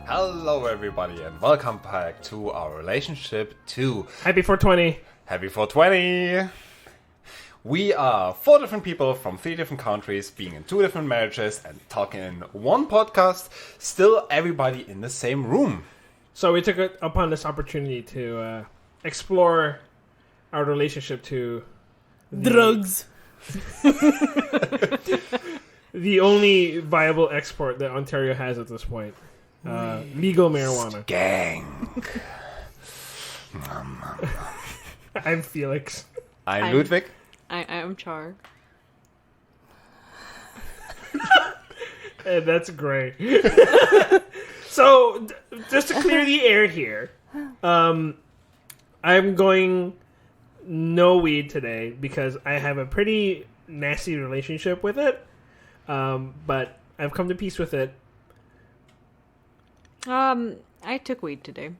Hello everybody and welcome back to our relationship 2. Happy 420. Happy 420! We are 4 different people from 3 different countries, being in 2 different marriages and talking in one podcast, still everybody in the same room. So we took it upon this opportunity to explore our relationship to drugs. The only viable export that Ontario has at this point. Legal marijuana. Gang. I'm Felix. I'm Ludwig. I'm Char. And that's Grae. So, just to clear the air here, I'm going no weed today because I have a pretty nasty relationship with it. But I've come to peace with it. I took weed today.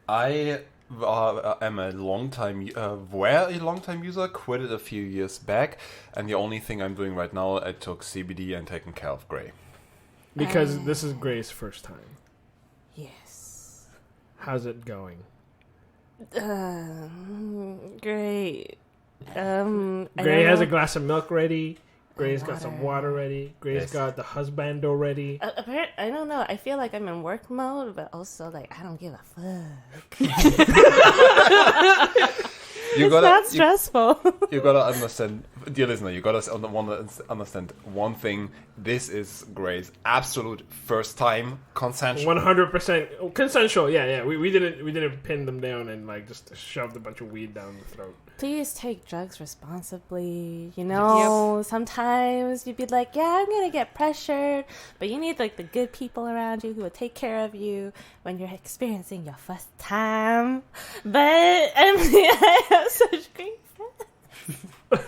I am a were a long time user, quit it a few years back, and the only thing I'm doing right now, I took CBD and taking care of Grae. Because this is Grae's first time. Yes. How's it going? Great. Grae has a glass of milk ready. Grae's got some water ready. Grae's got the husbando ready. I don't know. I feel like I'm in work mode, but also like I don't give a fuck. It's not stressful. You gotta understand, dear listener. You gotta understand one thing. This is Grae's absolute first time consensual. 100% consensual. Yeah. We didn't pin them down and like just shoved a bunch of weed down the throat. Please take drugs responsibly. You know, Sometimes you'd be like, yeah, I'm gonna get pressured, but you need like the good people around you who will take care of you when you're experiencing your first time. But I have such great friends.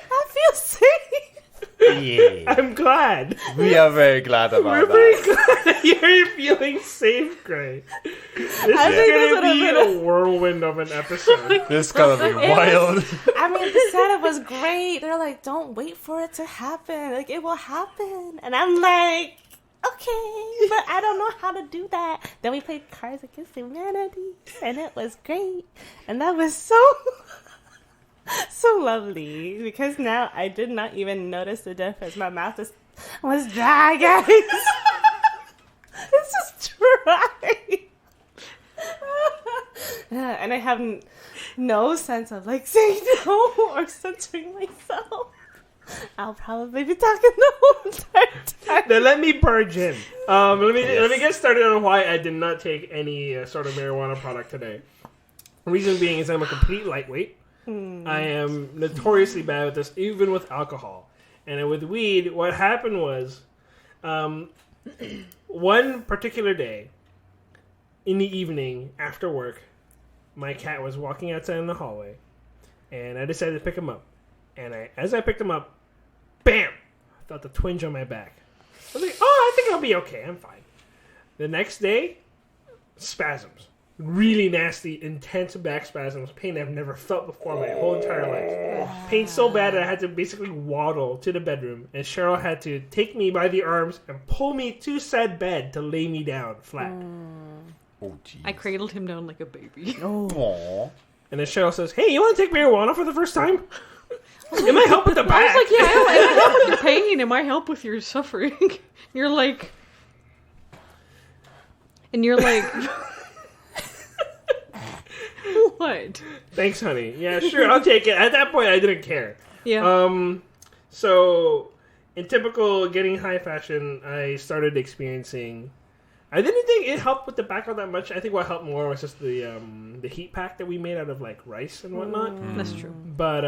I feel safe. Yeah. I'm glad. We are very glad about We're very glad that you're feeling safe, Grae. This is going to be a whirlwind of an episode. This is going to be wild. I mean, the setup was great. They're like, don't wait for it to happen. Like, it will happen. And I'm like, okay, but I don't know how to do that. Then we played Cards Against Humanity, and it was great. And that was so lovely, because now I did not even notice the difference. My mouth was dry, guys. It's just dry. And I have no sense of like saying no or censoring myself. I'll probably be talking the whole entire time. Then let me purge in. Let me get started on why I did not take any sort of marijuana product today. The reason being is I'm a complete lightweight. I am notoriously bad with this, even with alcohol. And with weed, what happened was, one particular day, in the evening, after work, my cat was walking outside in the hallway, and I decided to pick him up. And as I picked him up, bam! I felt a twinge on my back. I was like, oh, I think I'll be okay, I'm fine. The next day, spasms. Really nasty, intense back spasms. Pain I've never felt before my whole entire life. Pain so bad that I had to basically waddle to the bedroom, and Cheryl had to take me by the arms and pull me to said bed to lay me down flat. Oh, geez. I cradled him down like a baby. Aww. And then Cheryl says, hey, you want to take marijuana for the first time? It might help with the back. I was like, yeah, it might help with your pain. It might help with your suffering. You're like... What? Thanks, honey. Yeah, sure, I'll take it. At that point, I didn't care. Yeah. So, in typical getting high fashion, I started experiencing... I didn't think it helped with the back all that much. I think what helped more was just the heat pack that we made out of, like, rice and whatnot. That's true. But,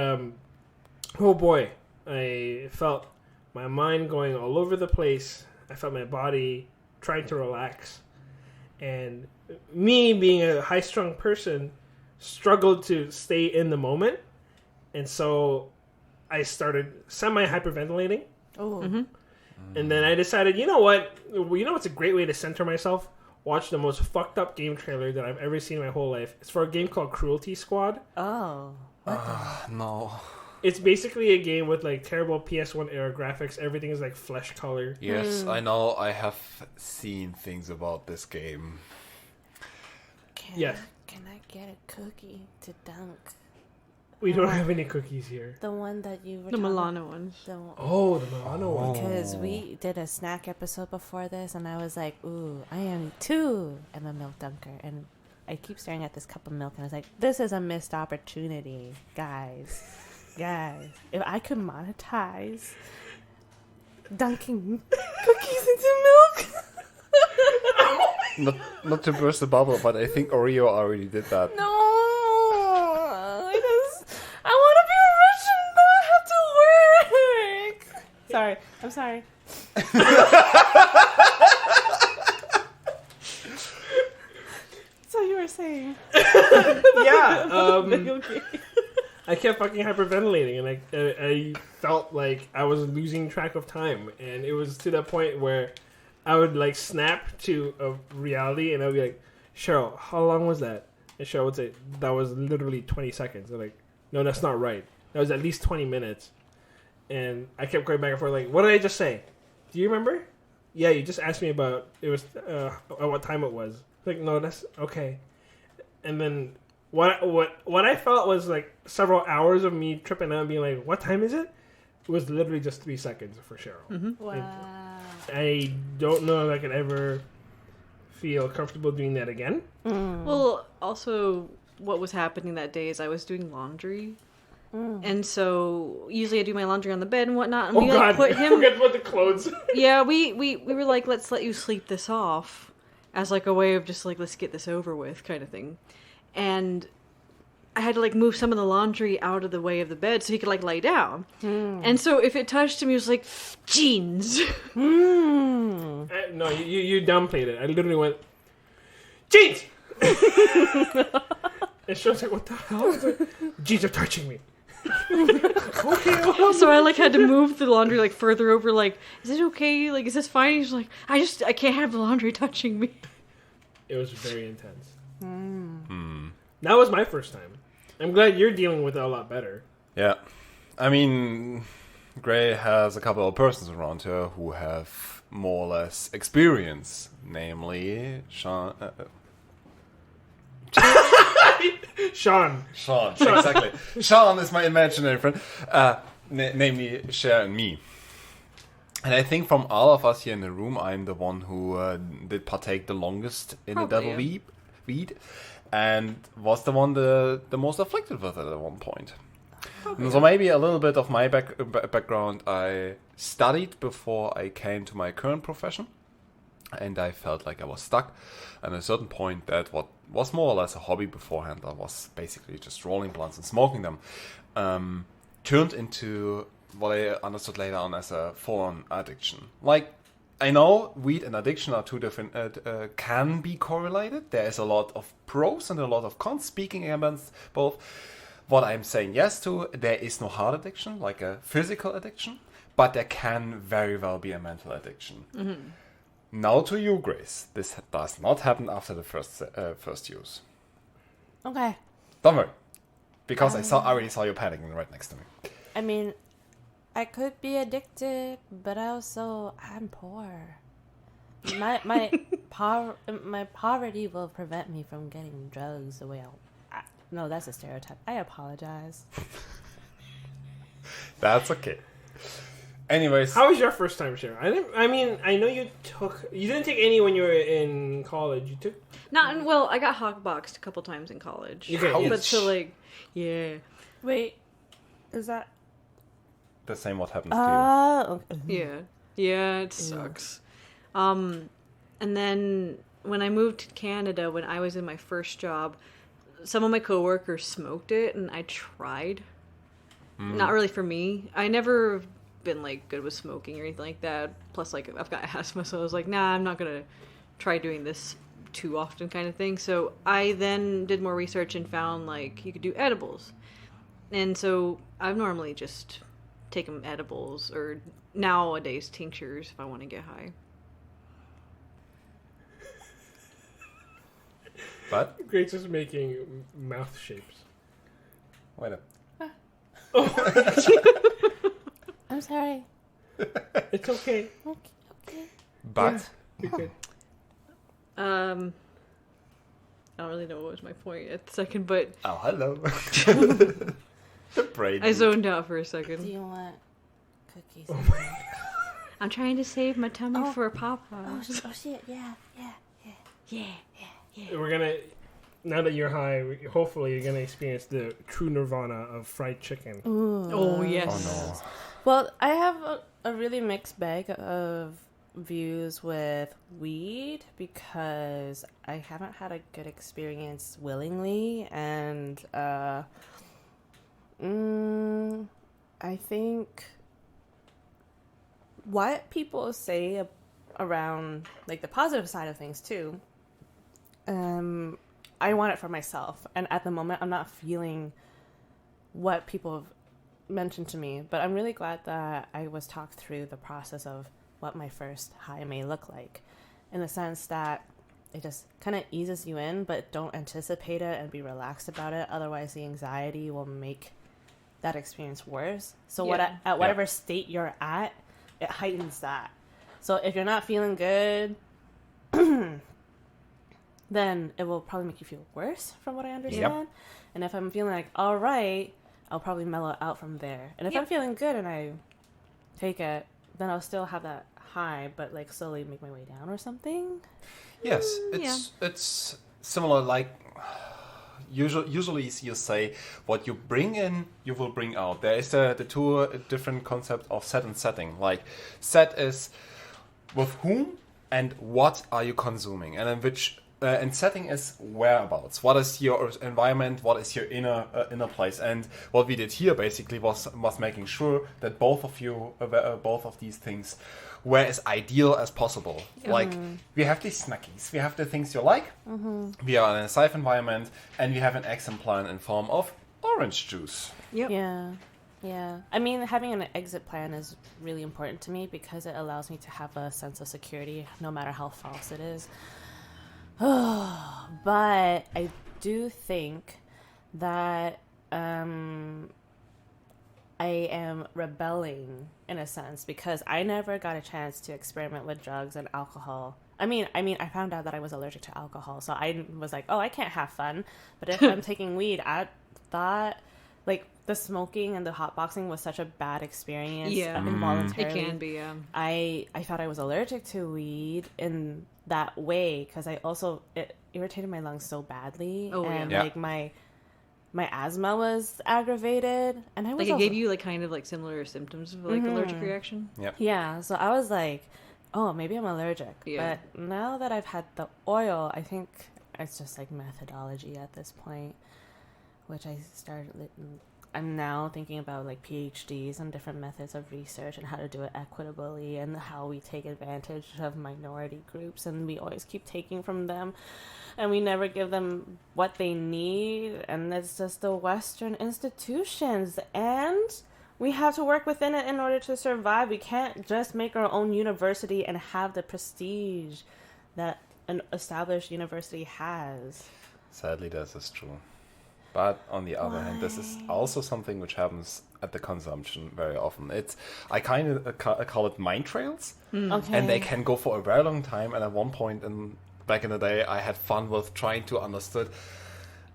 oh boy, I felt my mind going all over the place. I felt my body trying to relax. And me, being a high-strung person, struggled to stay in the moment. And so I started semi-hyperventilating. Oh. Mm-hmm. And then I decided, you know what? What's a great way to center myself? Watch the most fucked up game trailer that I've ever seen in my whole life. It's for a game called Cruelty Squad. Oh. No. It's basically a game with like terrible PS1 era graphics. Everything is like flesh color. Yes, I know. I have seen things about this game. Yes. Can I get a cookie to dunk? We don't have any cookies here. The one that you were The talking- Milano ones. Oh, the Milano one. Because we did a snack episode before this, and I was like, ooh, I am too. I'm a milk dunker. And I keep staring at this cup of milk, and I was like, this is a missed opportunity, guys. Guys, if I could monetize dunking cookies into milk. Not to burst the bubble, but I think Oreo already did that. No. I want to be rich and not have to work. Sorry. I'm sorry. So you were saying. Yeah. Okay. I kept fucking hyperventilating, and I felt like I was losing track of time, and it was to that point where I would like snap to a reality, and I'd be like, Cheryl, how long was that? And Cheryl would say, that was literally 20 seconds. I'm like, no, that's not right. That was at least 20 minutes. And I kept going back and forth, like, what did I just say? Do you remember? Yeah, you just asked me about it was what time it was. Like, no, that's okay. And then what I felt was like several hours of me tripping out and being like, what time is it? It was literally just 3 seconds for Cheryl. Mm-hmm. Wow. I don't know if I could ever feel comfortable doing that again. Well, also, what was happening that day is I was doing laundry. And so usually I do my laundry on the bed and whatnot. And Oh we God! like put I him. forgot to put the clothes. Yeah, we were like, let's let you sleep this off, as like a way of just like let's get this over with kind of thing. And I had to like move some of the laundry out of the way of the bed so he could like lay down. And so if it touched him, he was like, jeans. No, you downplayed it. I literally went, jeans. And she was like, what the hell? I was like, jeans are touching me. Okay. So I like had to move the laundry like further over. Like, is it okay? Like, is this fine? He's like, I can't have the laundry touching me. It was very intense. That was my first time. I'm glad you're dealing with it a lot better. Yeah. I mean, Grae has a couple of persons around her who have more or less experience, namely Sean. Sean. Sean, exactly. Sean is my imaginary friend. Namely, Cher and me. And I think from all of us here in the room, I'm the one who did partake the longest in Probably, the double weed, and was the one the most afflicted with it at one point. And so maybe a little bit of my background. I studied before I came to my current profession, and I felt like I was stuck. And at a certain point, that what was more or less a hobby beforehand, I was basically just rolling blunts and smoking them, turned into what I understood later on as a full-on addiction. Like, I know weed and addiction are two different, can be correlated. There is a lot of pros and a lot of cons. Speaking against both, what I'm saying yes to, there is no hard addiction, like a physical addiction, but there can very well be a mental addiction. Mm-hmm. Now to you, Grace. This does not happen after the first use. Okay. Don't worry, because I already saw you panicking right next to me. I mean, I could be addicted, but I'm poor. My poverty will prevent me from getting drugs the way no, that's a stereotype. I apologize. That's okay. Anyways, How was your first time, Cheryl? I know you didn't take any when you were in college. You took. I got hotboxed a couple times in college. Okay, But so like, yeah. Wait, is that? the same what happens to Okay. Yeah, it sucks. And then when I moved to Canada, when I was in my first job, some of my coworkers smoked it, and I tried. Not really for me. I never been like good with smoking or anything like that. Plus, like I've got asthma, so I was like, nah, I'm not gonna try doing this too often, kind of thing. So I then did more research and found like you could do edibles, and so I've normally just taken edibles or nowadays tinctures if I want to get high. But Grace is making mouth shapes. wait a I'm sorry. It's okay. Okay. But You're good. I don't really know what was my point at the second, but oh, hello. The brain. I zoned out for a Do second. you want cookies? I'm trying to save my tummy Oh. for Papa. Oh shit! Yeah. We're gonna. Now that you're high, hopefully you're gonna experience the true nirvana of fried chicken. Ooh. Oh yes. Oh no. Well, I have a really mixed bag of views with weed because I haven't had a good experience willingly, and I think what people say around like the positive side of things too. I want it for myself, and at the moment, I'm not feeling what people have mentioned to me. But I'm really glad that I was talked through the process of what my first high may look like, in the sense that it just kind of eases you in, but don't anticipate it and be relaxed about it. Otherwise, the anxiety will make that experience worse. So at whatever state you're at, it heightens that. So if you're not feeling good, then it will probably make you feel worse, from what I understand. Yep. And if I'm feeling like, all right, I'll probably mellow out from there. And if I'm feeling good and I take it, then I'll still have that high, but like slowly make my way down or something. Yes, it's similar. Like usually you say, what you bring in, you will bring out. There is the two different concepts of set and setting. Like set is with whom and what are you consuming, and in which. And setting is whereabouts. What is your environment? What is your inner place? And what we did here basically was making sure that both of these things were as ideal as possible. Like we have these snackies, we have the things you like. We are in a safe environment, and we have an exit plan in form of orange juice. Yep. Yeah. I mean, having an exit plan is really important to me because it allows me to have a sense of security, no matter how false it is. But I do think that I am rebelling in a sense because I never got a chance to experiment with drugs and alcohol. I mean, I found out that I was allergic to alcohol, so I was like, oh, I can't have fun. But if I'm taking weed, I thought like the smoking and the hotboxing was such a bad experience. Involuntarily. It can be. I thought I was allergic to weed in that way because it irritated my lungs so badly, like my asthma was aggravated, and I was like it gave you like kind of like similar symptoms of like allergic reaction. Yeah, so I was like, oh, maybe I'm allergic. But now that I've had the oil, I think it's just like methodology at this point, which I'm now thinking about like PhDs and different methods of research and how to do it equitably and how we take advantage of minority groups, and we always keep taking from them and we never give them what they need, and it's just the Western institutions, and we have to work within it in order to survive. We can't just make our own university and have the prestige that an established university has. Sadly, this is true. But on the other hand, this is also something which happens at the consumption very often. I kind of call it mind trails, and they can go for a very long time. And at one point back in the day, I had fun with trying to understand.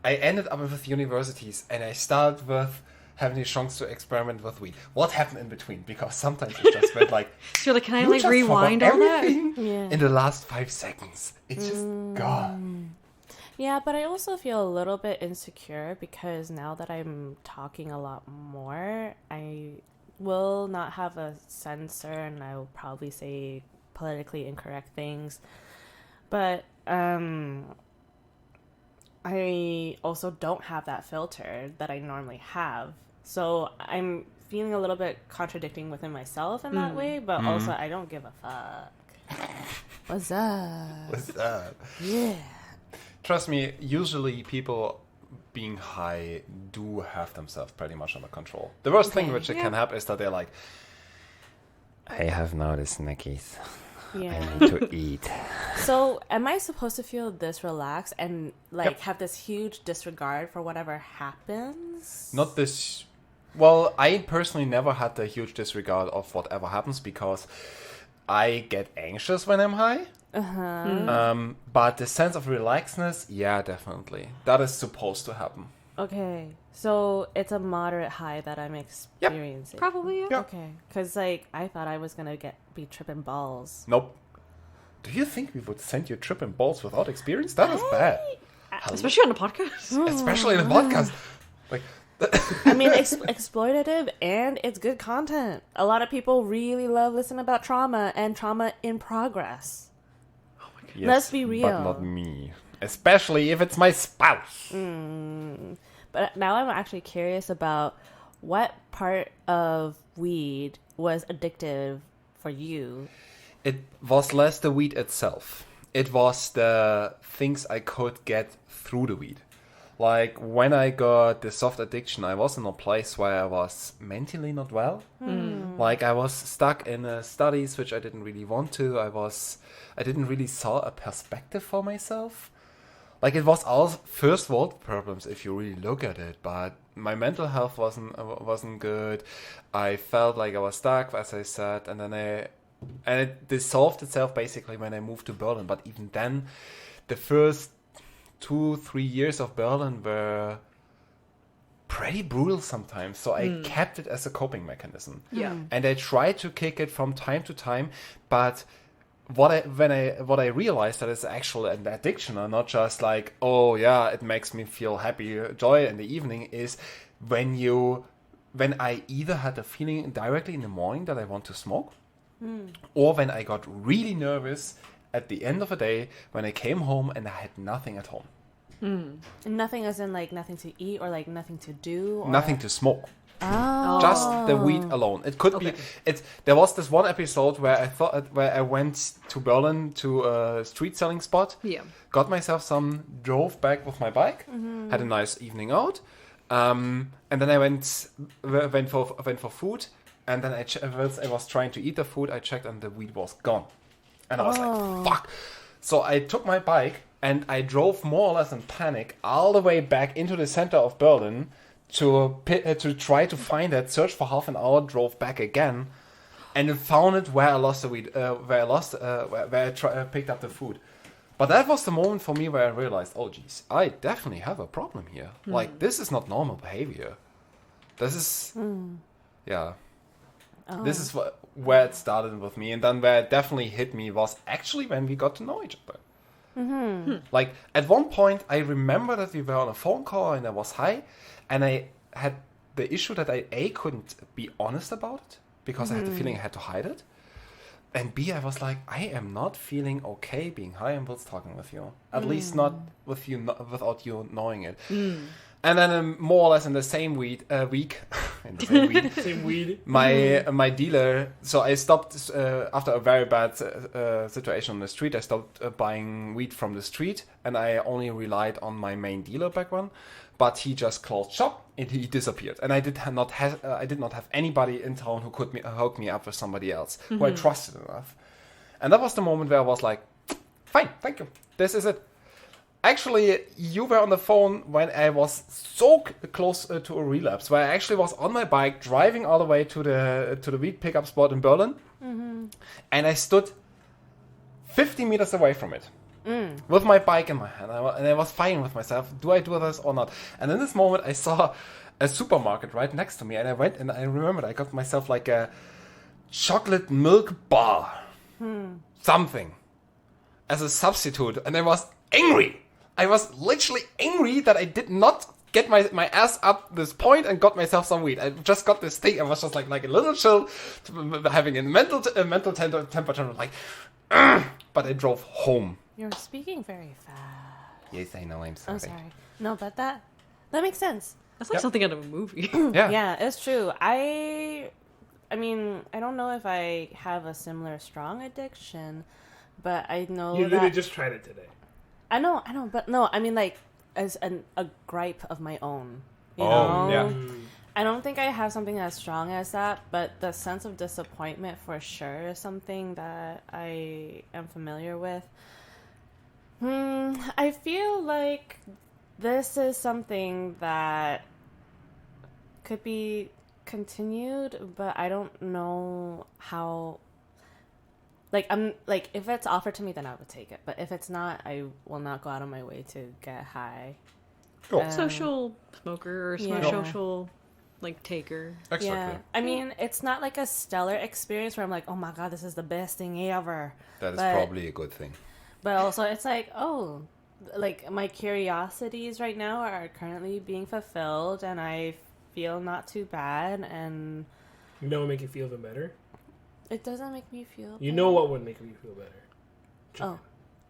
I ended up with universities, and I started with having the chance to experiment with weed. What happened in between? Because sometimes it just went like, so you're like, can I you like just rewind forgot all that? everything in the last 5 seconds. It's just gone. Yeah, but I also feel a little bit insecure because now that I'm talking a lot more, I will not have a censor and I will probably say politically incorrect things. But I also don't have that filter that I normally have. So I'm feeling a little bit contradicting within myself in that way, but also I don't give a fuck. What's up? What's up? Yeah. Trust me, usually people being high do have themselves pretty much under control. The worst thing which can happen is that they're like, I have now the snackies. Yeah. I need to eat. So am I supposed to feel this relaxed and like have this huge disregard for whatever happens? Not this Well, I personally never had a huge disregard of whatever happens because I get anxious when I'm high. But the sense of relaxedness, yeah, definitely. That is supposed to happen. Okay, so it's a moderate high that I'm experiencing. Probably, yeah. Okay, because like I thought I was gonna be tripping balls. Nope. Do you think we would send you tripping balls without experience? That is bad. Especially on the podcast. Especially in the podcast. Like, I mean, exploitative, and it's good content. A lot of people really love listening about trauma and trauma in progress. yes, Let's be real. But not me. Especially if it's my spouse. But now I'm actually curious about what part of weed was addictive for you. It was less the weed itself. It was the things I could get through the weed. Like, when I got the soft addiction, I was in a place where I was mentally not well. Like, I was stuck in studies which I didn't really want to. I didn't really saw a perspective for myself. Like, it was all first world problems if you really look at it, but my mental health wasn't good. I felt like I was stuck, as I said, and it dissolved itself basically when I moved to Berlin. But even then, the first 2-3 years of Berlin were pretty brutal sometimes. So I kept it as a coping mechanism. Yeah. And I tried to kick it from time to time, but what I realized that it's actually an addiction and not just like, oh yeah, it makes me feel happy, joy in the evening, is when I either had a feeling directly in the morning that I want to smoke, or when I got really nervous at the end of the day when I came home and I had nothing at home. Nothing as in like nothing to eat or like nothing to do? Or... Nothing to smoke. Oh. Just the weed alone. It could be. There was this one episode where I went to Berlin to a street selling spot. Yeah. Got myself some. Drove back with my bike. Had a nice evening out. And then I went for food. And then I was trying to eat the food. I checked and the weed was gone. And I was like, fuck. So I took my bike and I drove more or less in panic all the way back into the center of Berlin to try to find it, search for half an hour, drove back again, and found it where I lost the weed, where I picked up the food. But that was the moment for me where I realized, oh geez, I definitely have a problem here. Like, this is not normal behavior. This is, yeah. Oh. This is where it started with me, and then where it definitely hit me was actually when we got to know each other. Like, at one point, I remember that we were on a phone call and I was high, and I had the issue that I couldn't be honest about it because I had the feeling I had to hide it, and B, I was like, I am not feeling okay being high and was talking with you, at least not with you, without you knowing it. And then more or less in the same week, in the same week, Same weed. my dealer. So I stopped after a very bad situation on the street. I stopped buying weed from the street, and I only relied on my main dealer back then. But he just closed shop and he disappeared. And I did not have anybody in town who could hook me up with somebody else who I trusted enough. And that was the moment where I was like, fine, thank you, this is it. Actually, you were on the phone when I was so close to a relapse, where I actually was on my bike driving all the way to the weed pickup spot in Berlin, and I stood 50 meters away from it with my bike in my hand, and I was fighting with myself, do I do this or not? And in this moment, I saw a supermarket right next to me, and I went and I remembered I got myself like a chocolate milk bar, something, as a substitute, and I was angry. I was literally angry that I did not get my ass up this point and got myself some weed. I just got this thing. I was just like a little chill, having a mental temperature, like, but I drove home. You're speaking very fast. Yes, I know. I'm sorry. I'm sorry. No, but that makes sense. That's like something out of a movie. Yeah. Yeah, it's true. I mean, I don't know if I have a similar strong addiction, but I know You that... literally just tried it today. I know, but no, I mean, like, as a gripe of my own, you Oh, know? yeah. I don't think I have something as strong as that, but the sense of disappointment for sure is something that I am familiar with. I feel like this is something that could be continued, but I don't know how. Like, I'm like, if it's offered to me, then I would take it. But if it's not, I will not go out of my way to get high. Cool. Social smoker or Yeah. social like taker. Exactly. Yeah, I mean, it's not like a stellar experience where I'm like, oh my god, this is the best thing ever. That is But- probably a good thing. But also, it's like, oh, like my curiosities right now are currently being fulfilled, and I feel not too bad, and You know what make you feel even better? it doesn't make me feel. You bad. know what would make you feel better? Oh,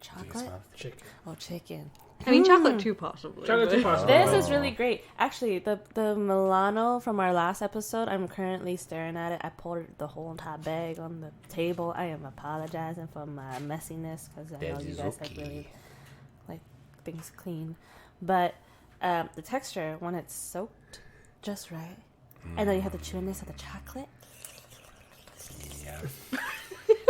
Do you chocolate. smell? Chicken. Oh, chicken. I mean, chocolate too, possibly. Chocolate but- too possible. This is really great. Actually, the Milano from our last episode, I'm currently staring at it. I poured the whole entire bag on the table. I am apologizing for my messiness because I know That you is guys have okay. really like things clean. But the texture, when it's soaked just right, and then you have the chewiness of the chocolate. Yeah.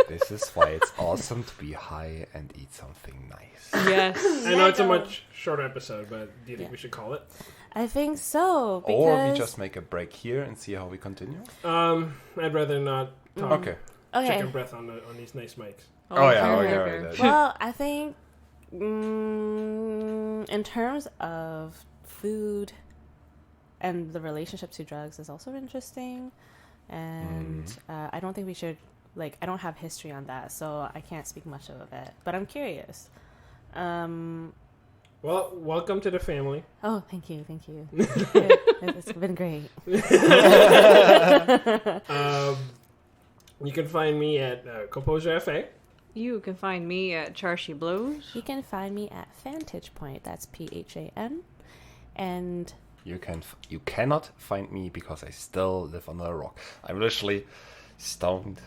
This is why it's awesome to be high and eat something nice. Yes. I know it's a Lego. much shorter episode, but do you think Yeah. we should call it? I think so. Because Or we just make a break here and see how we continue. I'd rather not talk Okay. okay. chicken breath on these nice mics. Oh, yeah, fair, oh, fair, yeah, fair. right, Well, I think in terms of food and the relationship to drugs is also interesting. And I don't think we should, like, I don't have history on that, so I can't speak much of it. But I'm curious. Well, welcome to the family. Oh, thank you. It's been great. You can find me at Composer FA. You can find me at Charshi Blows. You can find me at Vantage Point. That's PHAN. And You cannot find me because I still live under a rock. I'm literally stoned.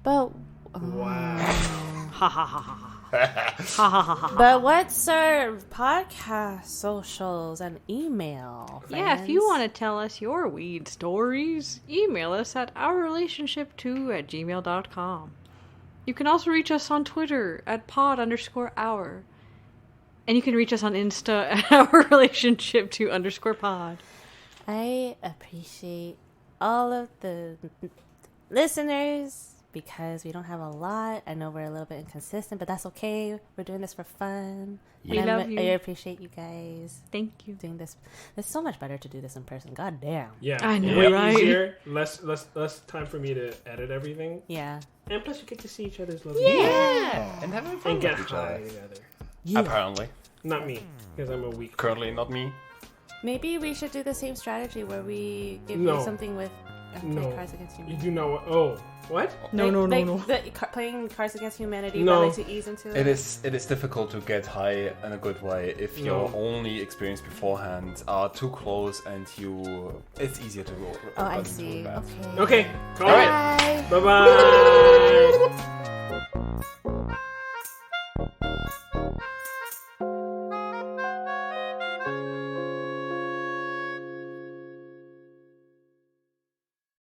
but Wow. Ha ha ha ha. Ha ha ha ha. but what's our podcast socials and email? Yeah, if you friends? want to tell us your weed stories, email us at ourrelationship2@gmail.com. You can also reach us on Twitter at pod_hour. And you can reach us on Insta at ourrelationship2_pod. I appreciate all of the listeners because we don't have a lot. I know we're a little bit inconsistent, but that's okay. We're doing this for fun. We And love you. I appreciate you guys Thank you. doing this. It's so much better to do this in person. God damn. Yeah. I know, Way right? easier. Less time for me to edit everything. Yeah. And plus, you get to see each other's lovely Yeah. And having fun and get with each high other. together. Apparently. Not me, because I'm a weak. Currently not me. Maybe we should do the same strategy where we give No. you something with No. Cards Against You Humanity. do know what? Oh, what? No, no, no, no. Playing Cards Against Humanity, No. but like to ease into it. It is difficult to get high in a good way if your No. only experience beforehand are too close and it's easier to go. Oh, I into see. that. Okay. Okay, call it. Bye. Bye bye.